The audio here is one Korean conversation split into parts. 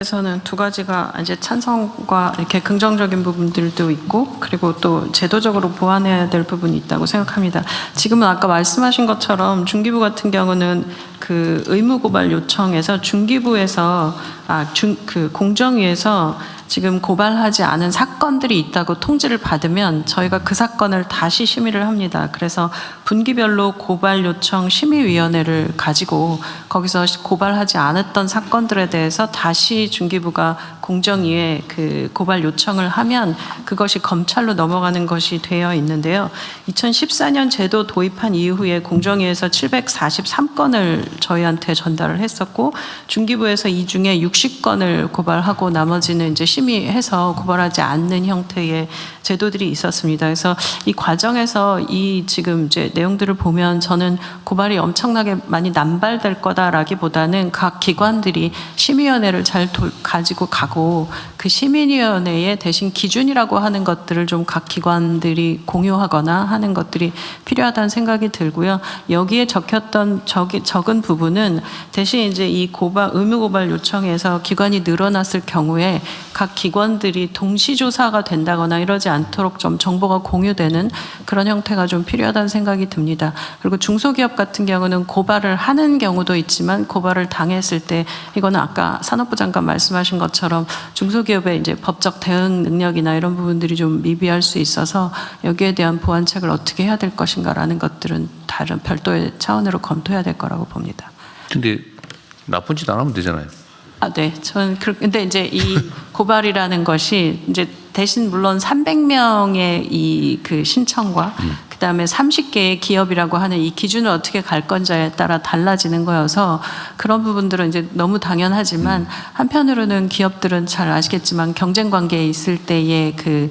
에서는 두 가지가 이제 찬성과 이렇게 긍정적인 부분들도 있고, 그리고 또 제도적으로 보완해야 될 부분이 있다고 생각합니다. 지금은 아까 말씀하신 것처럼 중기부 같은 경우는 그 의무 고발 요청에서 중기부에서 그 공정위에서 지금 고발하지 않은 사건들이 있다고 통지를 받으면 저희가 그 사건을 다시 심의를 합니다. 그래서 분기별로 고발 요청 심의위원회를 가지고 거기서 고발하지 않았던 사건들에 대해서 다시 중기부가 공정위에 그 고발 요청을 하면 그것이 검찰로 넘어가는 것이 되어 있는데요. 2014년 제도 도입한 이후에 공정위에서 743건을 저희한테 전달을 했었고, 중기부에서 이 중에 60건을 고발하고 나머지는 이제 심의해서 고발하지 않는 형태의 제도들이 있었습니다. 그래서 이 과정에서 이 지금 이제 내용들을 보면 저는 고발이 엄청나게 많이 남발될 거다라기보다는 각 기관들이 심의위원회를 잘 가지고 가고 그 심의위원회에 대신 기준이라고 하는 것들을 좀 각 기관들이 공유하거나 하는 것들이 필요하다는 생각이 들고요. 여기에 적혔던 적은 부분은 대신 이제 이 의무 고발 요청에서 기관이 늘어났을 경우에 각 기관들이 동시조사가 된다거나 이러지 않도록 좀 정보가 공유되는 그런 형태가 좀 필요하다는 생각이 듭니다. 그리고 중소기업 같은 경우는 고발을 하는 경우도 있지만 고발을 당했을 때 이거는 아까 산업부 장관 말씀하신 것처럼 중소기업의 이제 법적 대응 능력이나 이런 부분들이 좀 미비할 수 있어서 여기에 대한 보완책을 어떻게 해야 될 것인가라는 것들은 다른 별도의 차원으로 검토해야 될 거라고 봅니다. 근데 나쁜 짓 안 하면 되잖아요. 네. 저는 근데 이제 이 고발이라는 것이 이제 대신 물론 300명의 이 그 신청과 그다음에 30개의 기업이라고 하는 이 기준을 어떻게 갈 건지에 따라 달라지는 거여서 그런 부분들은 이제 너무 당연하지만 한편으로는 기업들은 잘 아시겠지만 경쟁 관계에 있을 때의 그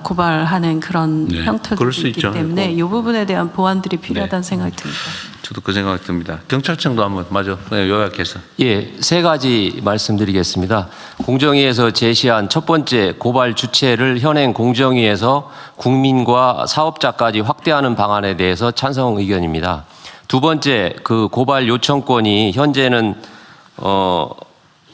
고발하는 그런 형태들이 있기 때문에 이 부분에 대한 보완들이 필요하다는 생각이 듭니다. 저도 그 생각이 듭니다. 경찰청도 한번 요약해서. 예, 세 가지 말씀드리겠습니다. 공정위에서 제시한 첫 번째 고발 주체를 현행 공정위에서 국민과 사업자까지 확대하는 방안에 대해서 찬성 의견입니다. 두 번째, 그 고발 요청권이 현재는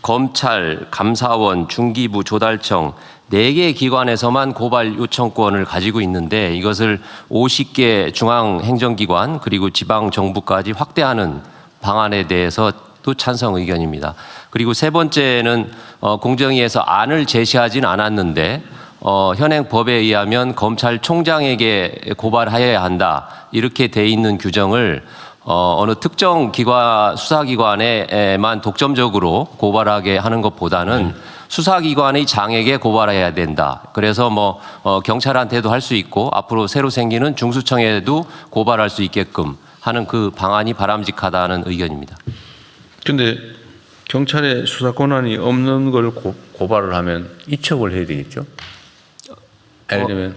검찰, 감사원, 중기부, 조달청 4개 기관에서만 고발 요청권을 가지고 있는데 이것을 50개 중앙행정기관 그리고 지방정부까지 확대하는 방안에 대해서 또 찬성 의견입니다. 그리고 세 번째는 공정위에서 안을 제시하진 않았는데 현행 법에 의하면 검찰총장에게 고발하여야 한다 이렇게 돼 있는 규정을 어느 특정 수사기관에만 독점적으로 고발하게 하는 것보다는 수사기관의 장에게 고발해야 된다. 그래서 경찰한테도 할 수 있고 앞으로 새로 생기는 중수청에도 고발할 수 있게끔 하는 그 방안이 바람직하다는 의견입니다. 근데 경찰에 수사 권한이 없는 걸 고발을 하면 이첩을 해야 되겠죠? 예를 들면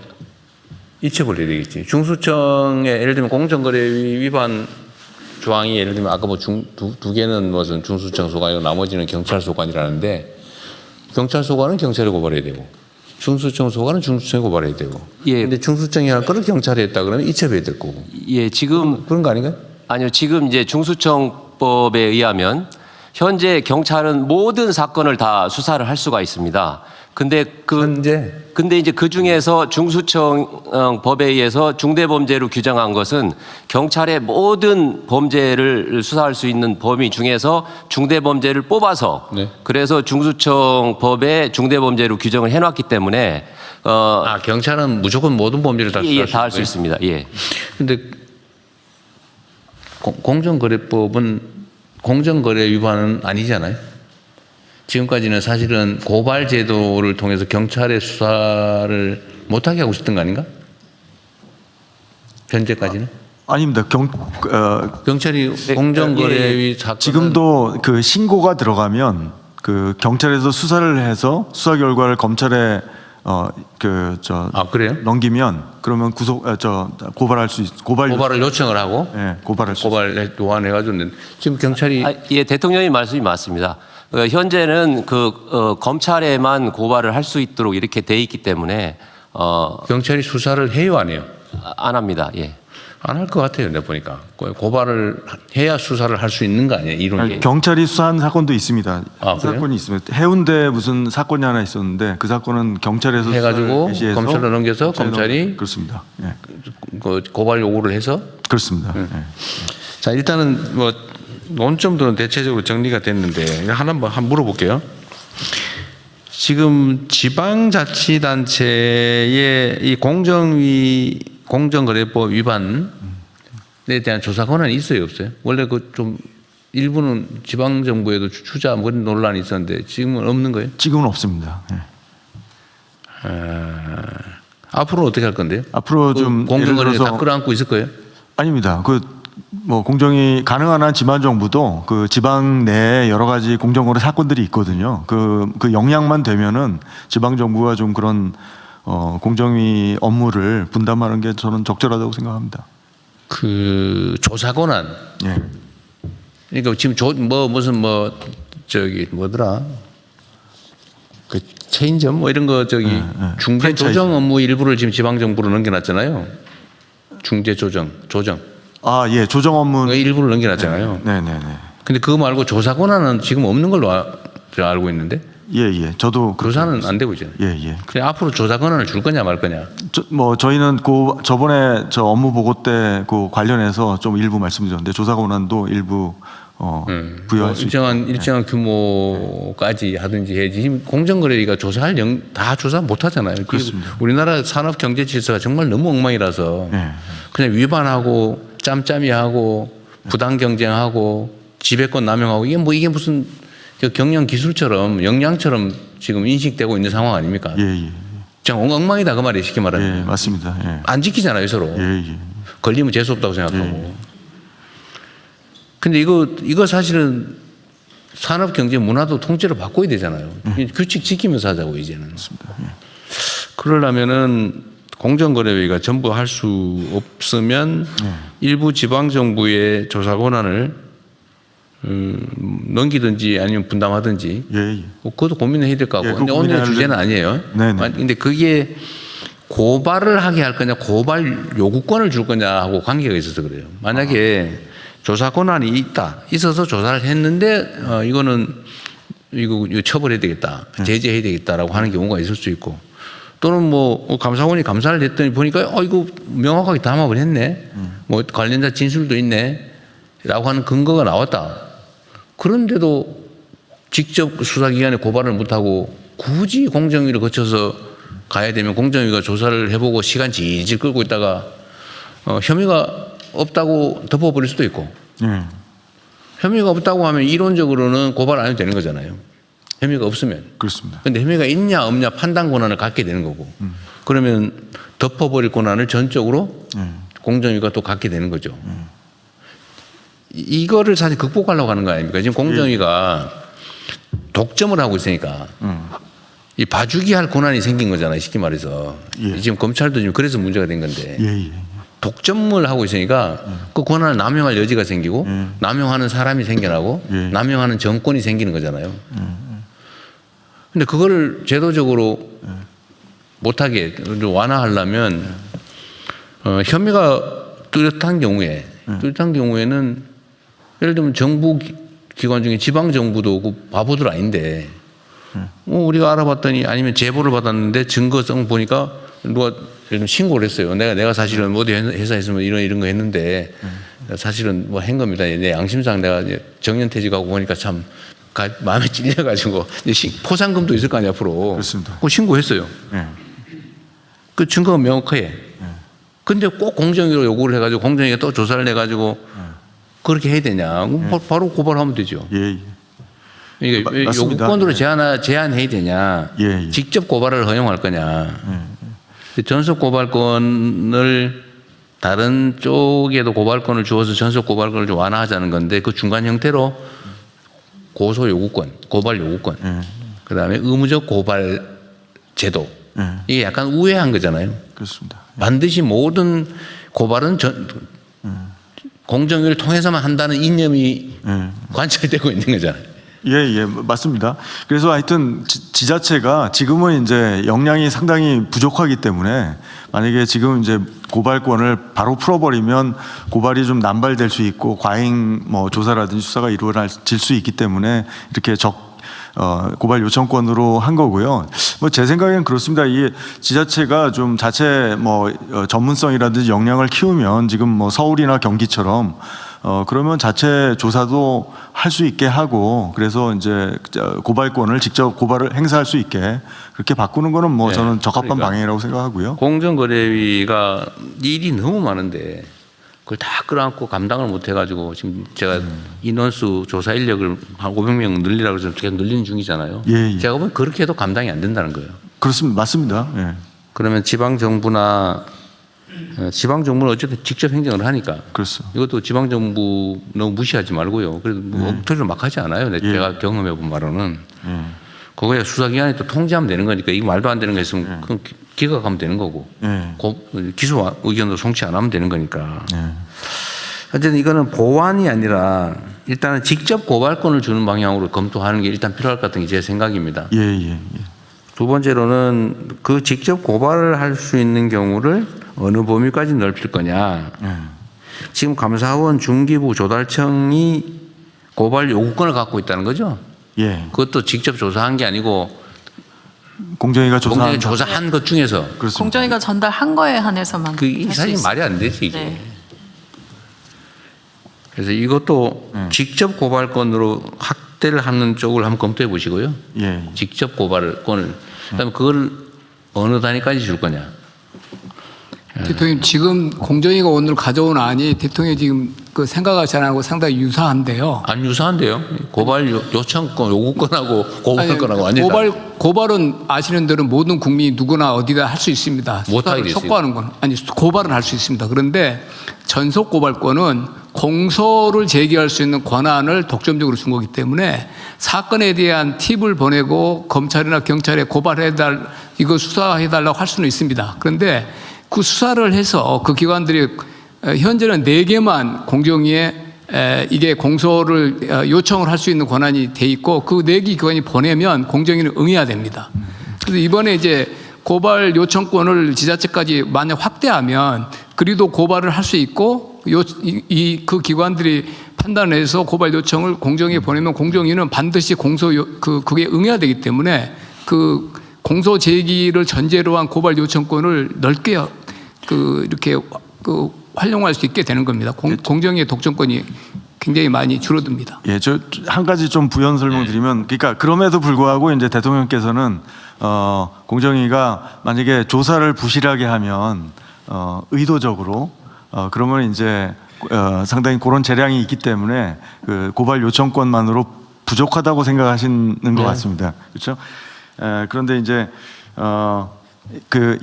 이첩을 해야 되겠지. 중수청에 예를 들면 공정거래 위반 조항이 예를 들면 아까 두 개는 무슨 중수청 소관이고 나머지는 경찰 소관이라는데 경찰 소관은 경찰에 고발해야 되고 중수청 소관은 중수청에 고발해야 되고. 예. 근데 중수청이 할 거를 경찰이 했다 그러면 이첩해야 될 거고. 예, 지금 그런 거 아닌가요? 아니요, 지금 이제 중수청법에 의하면 현재 경찰은 모든 사건을 다 수사를 할 수가 있습니다. 근데 이제 그 중에서 중수청 법에 의해서 중대범죄로 규정한 것은 경찰의 모든 범죄를 수사할 수 있는 범위 중에서 중대범죄를 뽑아서 그래서 중수청 법에 중대범죄로 규정을 해놨기 때문에 경찰은 무조건 모든 범죄를 다 할 수 있습니다. 예. 근데 공정거래법은 공정거래 위반은 아니잖아요. 지금까지는 사실은 고발 제도를 통해서 경찰의 수사를 못하게 하고 있었던 거 아닌가? 현재까지는? 아닙니다. 경찰이 공정거래위 사건 지금도 그 신고가 들어가면 그 경찰에서 수사를 해서 수사 결과를 검찰에 그래요? 넘기면 그러면 고발할 수 고발을 요청을 하고 고발할 수 고발 요한해가지고 지금 경찰이 예, 대통령님 말씀이 맞습니다. 현재는 검찰에만 고발을 할 수 있도록 이렇게 돼 있기 때문에 경찰이 수사를 해요, 안 해요? 안 합니다. 예. 안 할 것 같아요. 내가 보니까 고발을 해야 수사를 할 수 있는 거 아니에요? 이론이. 아니, 경찰이 수사한 사건도 있습니다. 아, 그래요? 사건이 있습니다. 해운대 무슨 사건이 하나 있었는데 그 사건은 경찰에서 해가지고 수사를 개시해서 검찰로 넘겨서 검찰이 그렇습니다. 예. 그 고발 요구를 해서. 그렇습니다. 예. 자, 일단은 뭐 논점들은 대체적으로 정리가 됐는데 한번 물어볼게요. 지금 지방자치단체의 이 공정거래법 위반에 대한 조사 권한이 있어요, 없어요? 원래 그 좀 일부는 지방정부에도 주자 뭐 그런 논란이 있었는데 지금은 없는 거예요? 지금은 없습니다. 예. 앞으로 어떻게 할 건데요? 앞으로 좀 공정거래 예를 다 들어서 끌어안고 있을 거예요? 아닙니다. 그 뭐 공정이 가능한 한 지방 정부도 그 지방 내에 여러 가지 공정거래 사건들이 있거든요. 그 역량만 되면은 지방 정부가 좀 그런 공정위 업무를 분담하는 게 저는 적절하다고 생각합니다. 그 조사 권한. 예. 그러니까 지금 무슨 저기 뭐더라? 그 체인점 뭐 이런 거 저기 중개 프랜차이즈. 조정 업무 일부를 지금 지방 정부로 넘겨놨잖아요. 중재 조정. 아, 예. 조정 업무. 그 일부를 넘겨놨잖아요. 네네네. 근데 그거 말고 조사 권한은 지금 없는 걸로 제가 알고 있는데 예. 저도 조사는 안 되고 있잖아요. 예. 그래 앞으로 조사 권한을 줄 거냐 말 거냐. 저희는 저번에 저 업무 보고 때 그 관련해서 좀 일부 말씀드렸는데 조사 권한도 일부 부여할 수 일정한 규모까지 하든지 해야지. 지금 공정거래위가 다 조사 못 하잖아요. 그렇습니다. 우리나라 산업 경제 질서가 정말 너무 엉망이라서 네. 그냥 위반하고 짬짬이하고 부당 경쟁하고 지배권 남용하고 이게 무슨 경영 기술처럼 역량처럼 지금 인식되고 있는 상황 아닙니까? 예. 그냥 엉망이다 그 말이에요. 쉽게 말하면. 예, 맞습니다. 예. 안 지키잖아요 서로. 예. 걸리면 재수 없다고 생각하고. 근데 이거 사실은 산업 경제 문화도 통째로 바꿔야 되잖아요. 규칙 지키면서 하자고 이제는. 맞습니다. 그러려면은 공정거래위가 전부 할 수 없으면 일부 지방 정부의 조사 권한을 넘기든지 아니면 분담하든지. 예. 그것도 고민을 해야 될 것 같고. 예, 근데 그거 오늘의 고민해야 주제는 아니에요. 네네. 근데 그게 고발을 하게 할 거냐, 고발 요구권을 줄 거냐 하고 관계가 있어서 그래요. 만약에 조사 권한이 있어서 조사를 했는데 이거 처벌해야 되겠다, 제재해야 되겠다라고 하는 경우가 있을 수 있고, 또는 뭐 감사원이 감사를 했더니 보니까 이거 명확하게 담합을 했네, 뭐 관련자 진술도 있네라고 하는 근거가 나왔다. 그런데도 직접 수사기관에 고발을 못하고 굳이 공정위를 거쳐서 가야 되면 공정위가 조사를 해보고 시간 질질 끌고 있다가 혐의가 없다고 덮어버릴 수도 있고, 혐의가 없다고 하면 이론적으로는 고발 안 해도 되는 거잖아요. 혐의가 없으면. 그렇습니다. 근데 혐의가 있냐 없냐 판단 권한을 갖게 되는 거고, 그러면 덮어버릴 권한을 전적으로 공정위가 또 갖게 되는 거죠. 이거를 사실 극복하려고 하는 거 아닙니까? 지금 공정위가 독점을 하고 있으니까 이 봐주기 할 권한이 생긴 거잖아요. 쉽게 말해서. 지금 검찰도 지금 그래서 문제가 된 건데. 독점을 하고 있으니까 그 권한을 남용할 여지가 생기고 남용하는 사람이 생겨나고 남용하는 정권이 생기는 거잖아요. 근데 그거를 제도적으로 못하게 완화하려면 혐의가 뚜렷한 경우에는 예를 들면 정부 기관 중에 지방 정부도 그 바보들 아닌데 우리가 알아봤더니 아니면 제보를 받았는데 증거성 보니까 누가 신고를 했어요. 내가 사실은 어디 회사에서 이런 거 했는데 사실은 뭐 한 겁니다. 내 양심상 내가 정년퇴직하고 보니까 참 마음에 찔려가지고 포상금도 있을 거 아니야 앞으로. 그렇습니다. 그거 신고했어요. 그 증거가 명확해. 근데 꼭 공정위로 요구를 해가지고 공정위가 또 조사를 해가지고 그렇게 해야 되냐? 바로 고발하면 되죠. 이게 요구권으로 제한해야 되냐? 직접 고발을 허용할 거냐? 전속 고발권을 다른 쪽에도 고발권을 주어서 전속 고발권을 좀 완화하자는 건데 그 중간 형태로 고소 요구권, 고발 요구권, 그다음에 의무적 고발 제도 이게 약간 우회한 거잖아요. 그렇습니다. 반드시 모든 고발은 공정위를 통해서만 한다는 이념이 관철되고 있는 거잖아요. 예, 맞습니다. 그래서 하여튼 지자체가 지금은 이제 역량이 상당히 부족하기 때문에 만약에 지금 이제 고발권을 바로 풀어버리면 고발이 좀 남발될 수 있고 과잉 뭐 조사라든지 수사가 이루어질 수 있기 때문에 이렇게 고발 요청권으로 한 거고요. 뭐 제 생각엔 그렇습니다. 이 지자체가 좀 자체 전문성이라든지 역량을 키우면 지금 뭐 서울이나 경기처럼 그러면 자체 조사도 할 수 있게 하고 그래서 이제 고발권을 직접 고발을 행사할 수 있게 그렇게 바꾸는 거는 뭐 네, 저는 적합한 그러니까 방향이라고 생각하고요. 공정거래위가 일이 너무 많은데 그걸 다 끌어안고 감당을 못 해가지고 지금 제가 인원수 조사 인력을 한 500명 늘리라고 해서 계속 늘리는 중이잖아요. 예. 제가 보면 그렇게 해도 감당이 안 된다는 거예요. 그렇습니다. 맞습니다. 예. 그러면 지방정부는 어쨌든 직접 행정을 하니까 그렇습니다. 이것도 지방정부 너무 무시하지 말고요. 그래도 뭐 엉터리로 막 하지 않아요. 제가 경험해 본 바로는. 그거야 수사기관이 또 통제하면 되는 거니까 이게 말도 안 되는 거 있으면 그건 기각하면 되는 거고 기소 의견도 송치 안 하면 되는 거니까. 어쨌든 이거는 보완이 아니라 일단은 직접 고발권을 주는 방향으로 검토하는 게 일단 필요할 것 같은 게 제 생각입니다. 예. 두 번째로는 그 직접 고발을 할 수 있는 경우를 어느 범위까지 넓힐 거냐. 지금 감사원 중기부 조달청이 고발 요구권을 갖고 있다는 거죠. 예. 그것도 직접 조사한 게 아니고 공정위가 조사한 것 중에서. 그렇습니다. 공정위가 전달한 거에 한해서만 이 할수 사실 있어요. 말이 안 되지 이게. 네. 그래서 이것도 직접 고발권으로 확대를 하는 쪽을 한번 검토해 보시고요. 예. 직접 고발권을. 그다음에 그걸 어느 단위까지 줄 거냐. 대통령 지금 공정위가 오늘 가져온 안이 대통령이 지금 그 생각하지 않고 상당히 유사한데요. 안 유사한데요. 고발 요청권, 요구권하고 고발권하고 완전히 고발은 아시는 대로 모든 국민이 누구나 어디다 할 수 있습니다. 못하게 수사를 됐어요. 촉구하는 건 아니 고발은 할 수 있습니다. 그런데 전속 고발권은 공소를 제기할 수 있는 권한을 독점적으로 준 거기 때문에 사건에 대한 팁을 보내고 검찰이나 경찰에 고발해달 이거 수사해달라고 할 수는 있습니다. 그런데 그 수사를 해서 그 기관들이 현재는 4개만 공정위에 이게 공소를 요청을 할 수 있는 권한이 돼 있고 그 4개 기관이 보내면 공정위는 응해야 됩니다. 그래서 이번에 이제 고발 요청권을 지자체까지 만약 확대하면 그래도 고발을 할 수 있고 그 기관들이 판단해서 고발 요청을 공정위에 보내면 공정위는 반드시 그게 응해야 되기 때문에 그 공소 제기를 전제로 한 고발 요청권을 넓게 이렇게 활용할 수 있게 되는 겁니다. 공정위의 독점권이 굉장히 많이 줄어듭니다. 예, 저 한 가지 좀 부연 설명드리면, 그러니까 그럼에도 불구하고 이제 대통령께서는 공정위가 만약에 조사를 부실하게 하면 의도적으로 그러면 이제 상당히 그런 재량이 있기 때문에 그 고발 요청권만으로 부족하다고 생각하시는 것 같습니다. 그렇죠? 그런데 이제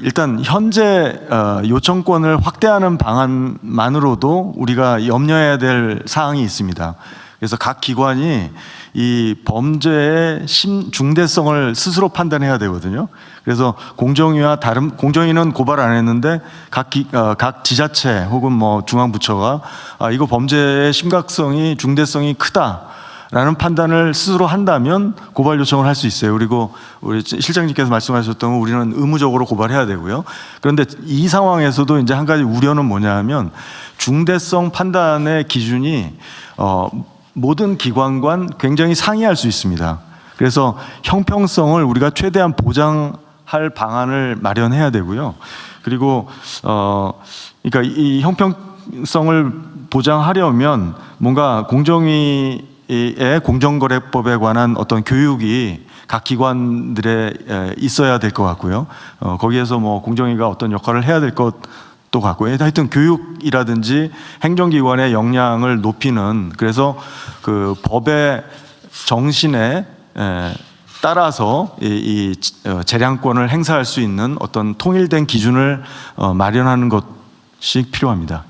일단 현재 요청권을 확대하는 방안만으로도 우리가 염려해야 될 사항이 있습니다. 그래서 각 기관이 이 범죄의 중대성을 스스로 판단해야 되거든요. 그래서 공정위는 고발 안 했는데 각 지자체 혹은 뭐 중앙부처가 이거 범죄의 심각성이 중대성이 크다라는 판단을 스스로 한다면 고발 요청을 할 수 있어요. 그리고 우리 실장님께서 말씀하셨던 우리는 의무적으로 고발해야 되고요. 그런데 이 상황에서도 이제 한 가지 우려는 뭐냐 하면 중대성 판단의 기준이 모든 기관과 굉장히 상이할 수 있습니다. 그래서 형평성을 우리가 최대한 보장할 방안을 마련해야 되고요. 그리고 그러니까 이 형평성을 보장하려면 뭔가 공정위의 공정거래법에 관한 어떤 교육이 각 기관들에 있어야 될 것 같고요. 거기에서 뭐 공정위가 어떤 역할을 해야 될 것도 같고, 하여튼 교육이라든지 행정기관의 역량을 높이는, 그래서 그 법의 정신에 따라서 이 재량권을 행사할 수 있는 어떤 통일된 기준을 마련하는 것이 필요합니다.